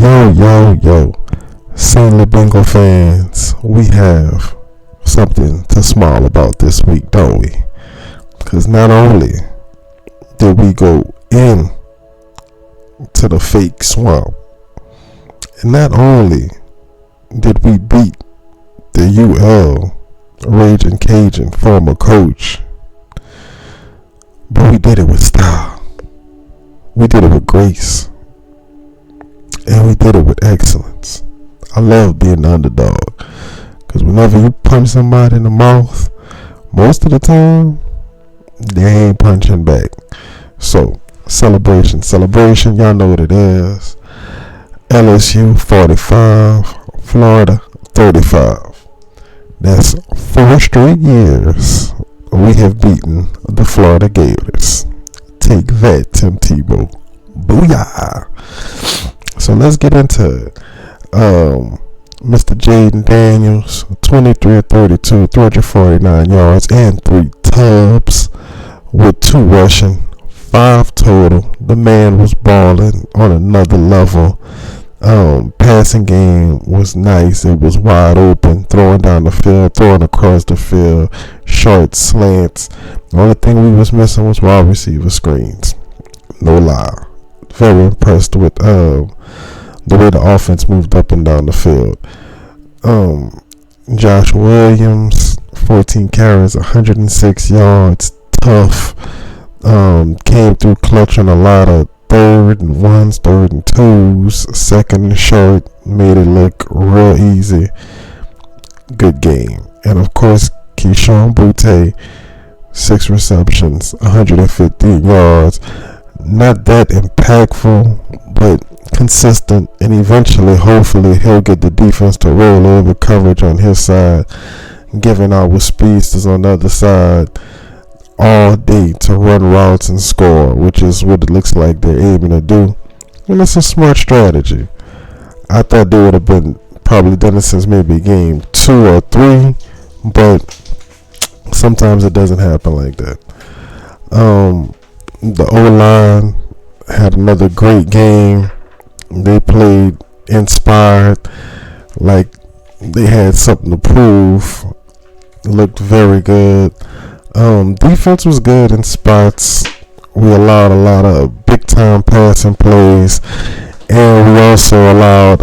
Yo, St. Louis Bengal fans, we have something to smile about this week, don't we? Because not only did we go in to the fake swamp, and not only did we beat the UL Raging Cajun former coach, but we did it with style. We did it with grace. And we did it with excellence. I love being the underdog. Because whenever you punch somebody in the mouth, most of the time, they ain't punching back. So, celebration. Y'all know what it is. LSU 45, Florida 35. That's 4 straight years we have beaten the Florida Gators. Take that, Tim Tebow. Booyah. So let's get into it. Mr. Jaden Daniels, 23 of 32, 349 yards and 3 tubs with 2 rushing, 5 total. The man was balling on another level. Passing game was nice. It was wide open, throwing down the field, throwing across the field, short slants. The only thing we was missing was wide receiver screens. No lie. Very impressed with the way the offense moved up and down the field. Josh Williams, 14 carries, 106 yards, tough. Came through clutch on a lot of 3rd and 1s, 3rd and 2s, 2nd and short, made it look real easy. Good game. And of course, Keyshawn Boutte, 6 receptions, 115 yards. Not that impactful, but consistent, and eventually, hopefully, he'll get the defense to roll over coverage on his side, giving our speedsters on the other side all day to run routes and score, which is what it looks like they're aiming to do. And it's a smart strategy. I thought they would have been probably done it since maybe game 2 or 3, but sometimes it doesn't happen like that. The O-line had another great game. They played inspired, like they had something to prove. Looked very good. Defense was good in spots. We allowed a lot of big time passing plays, and we also allowed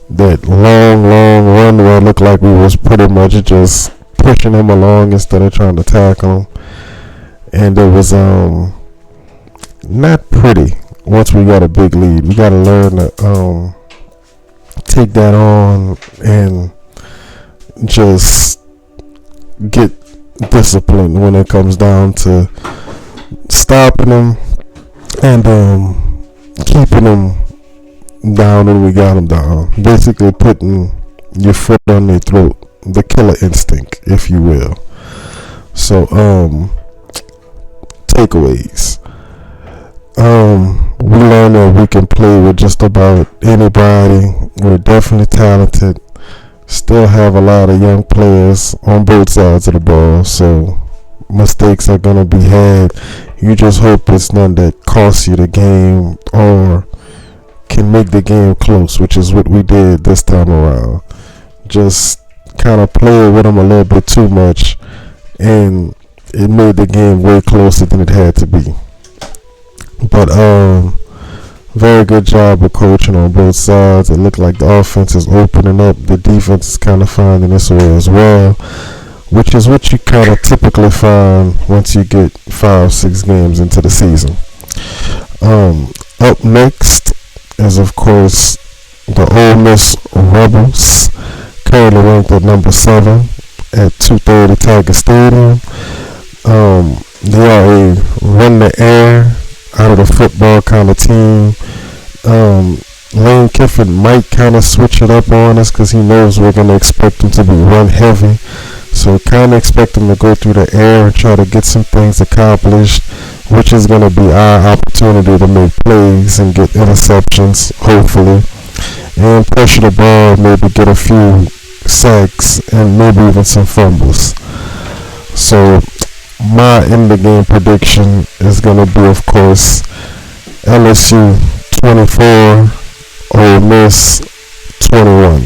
that long run where it looked like we was pretty much just pushing them along instead of trying to tackle them. And it was not pretty once we got a big lead. We got to learn to take that on and just get disciplined when it comes down to stopping them and keeping them down when we got them down. Basically putting your foot on their throat. The killer instinct, if you will. So, takeaways. We learned that we can play with just about anybody. We're definitely talented. Still have a lot of young players on both sides of the ball, so mistakes are going to be had. You just hope it's none that costs you the game or can make the game close, which is what we did this time around. Just kind of played with them a little bit too much, and it made the game way closer than it had to be. But very good job of coaching on both sides. It looked like the offense is opening up. The defense is kind of finding its way as well, which is what you kind of typically find once you get 5-6 games into the season. Up next is, of course, the Ole Miss Rebels, currently ranked at number 7 at 230 Tiger Stadium. They are a run the air out of the football kind of team. Lane Kiffin might kind of switch it up on us because he knows we're going to expect him to be run heavy. So kind of expect him to go through the air and try to get some things accomplished, which is going to be our opportunity to make plays and get interceptions, hopefully, and pressure the ball, maybe get a few sacks and maybe even some fumbles. So my end of game prediction is going to be, of course, LSU 24, Ole Miss 21.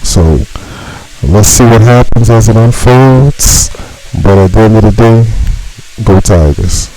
So let's see what happens as it unfolds. But at the end of the day, go Tigers.